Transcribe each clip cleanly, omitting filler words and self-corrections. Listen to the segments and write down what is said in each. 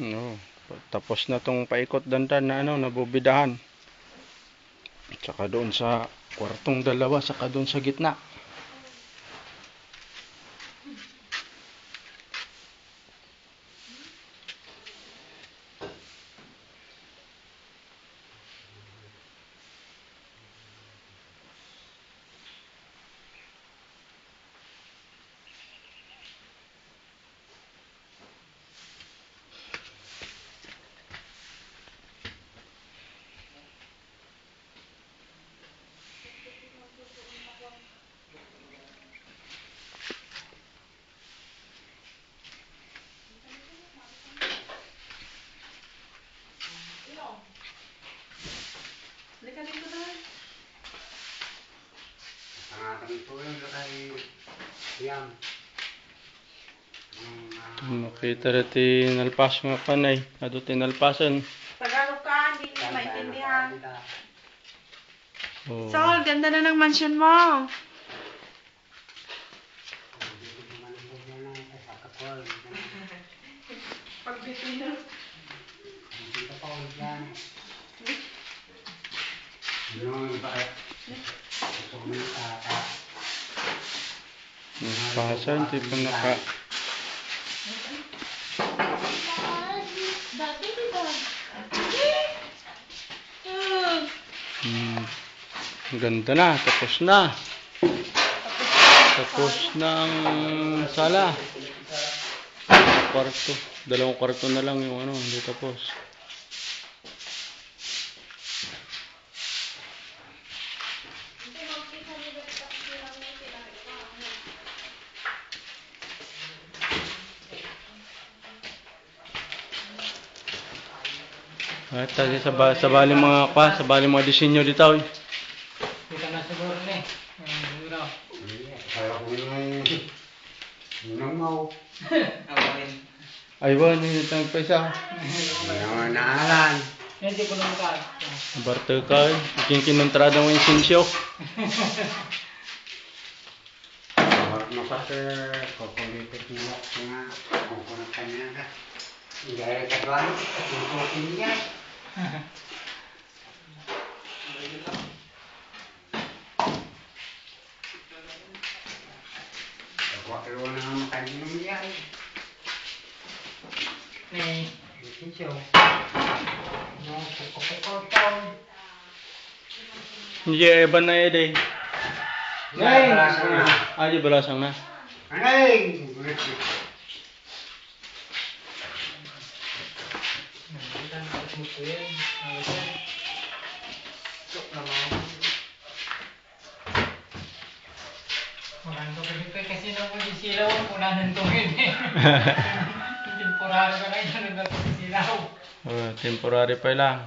No, tapos na tong paikot dandan na ano, nabubidahan. Tsaka doon sa kwartong dalawa, saka doon sa gitna. Makita dati nalpas nga panay. Ado tinalpasan. Tagalog ka, hindi nila maintindihan. Oh. Sol, ganda na ng mansion mo. Pagpipino. Nalpasan, di pa naka... Ganda na, tapos na. Tapos na ang sala. Kwarto. Dalawang kwarto na lang yung ano, hindi tapos. At sabali mga disenyo dito. Kita na siguro ni. Kaya ko yung mau. Ay ba, hindi tayong pesa. Yung naalan. Hindi ko naman ka. Barter ka, ikinkinontrada mo yung sinsyo. Mapasir, kukulitit nila nga. Kukulit ka nila ka. Hindi ay kagawin. Kukulitin niya. Wakil na nga makalimang niya. Ni. Sinsyo. No, kukukukukukuk. Hindi, iba na yun eh. Ay, balasang na. Ay, balasang na. Ay! Kasi nung mag-isilaw, una nang tungin eh. Temporary ka kayo nung mag-isilaw. Oh, temporary pa lang.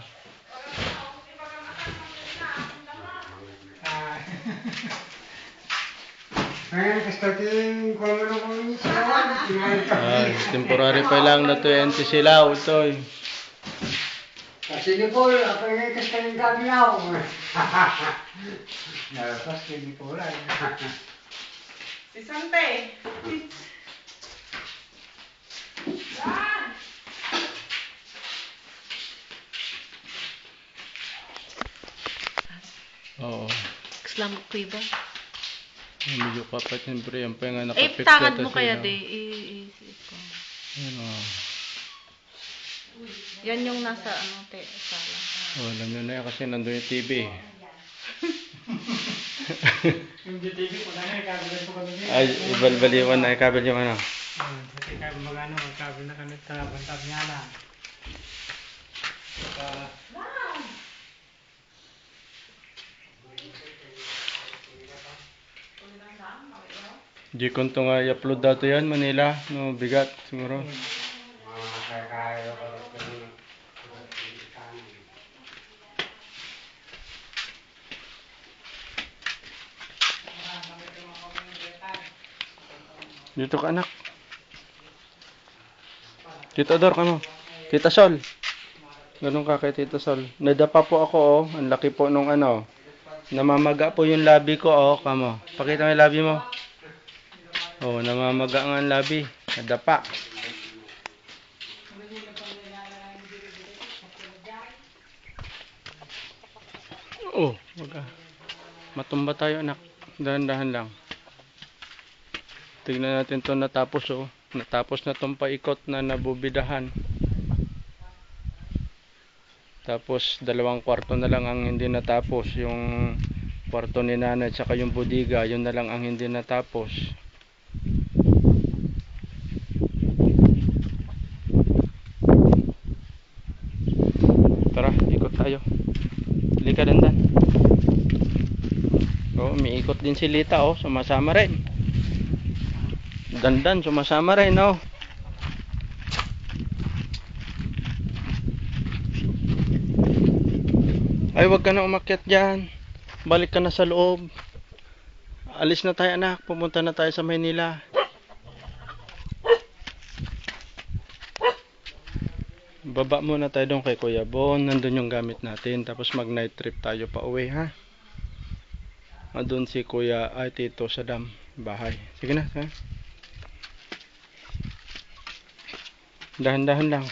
Ay, gusto ko yung silawan. Temporary pa lang na to yung antisilaw ito eh. Kasi ni Paul, ako yung gusto yung kamilaw. Nalapas kay ni Paul ay. Si Sante. Oo. Islam ko iba. Medyo kapat siyempre. Yan pa nga Eh, nakapix tangad data mo kaya, sila. de. Yan o. Yan yung nasa, sala. Oh, alam nyo na yan kasi nandun yung TV. Yung GTV ko na nga, kabel ko kami niya. Ay, ibalbaliwan na ikabel yung ano. Kasi kabel mag-ano, kabel na kami sa bantag niya na. Di ko ito nga i-upload dato yan, Manila. No, bigat siguro. Dito ka anak. Tita Dor, kamo. Tita Sol. Ganun ka kay Tita Sol. Nadapa po ako oh. Ang laki po nung ano. Namamaga po yung labi ko oh. Kamo. Pakita mo yung labi mo. Oh, namamaga nga ang labi. Nadapa. Oh, wag ah. Matumba tayo anak. Dahan-dahan lang. Tignan natin to natapos oh. Natapos na tong paikot na nabubidahan. Tapos 2 kwarto na lang ang hindi natapos. Yung kwarto ni nanay at saka yung budiga, yun na lang ang hindi natapos. Tara, ikot tayo. Halika dandan. Oh, umiikot din si Lita oh, sumasama rin. Dandan, sumasama rin oh. Ay, wag ka na umakyat dyan. Balik ka na sa loob. Alis na tayo anak, pumunta na tayo sa Maynila. Baba muna tayo doon kay Kuya Bon. Nandun yung gamit natin. Tapos mag night trip tayo pa uwi ha. Nandun si Kuya ay Tito sa bahay. Sige na. Ha? Dahan-dahan lang.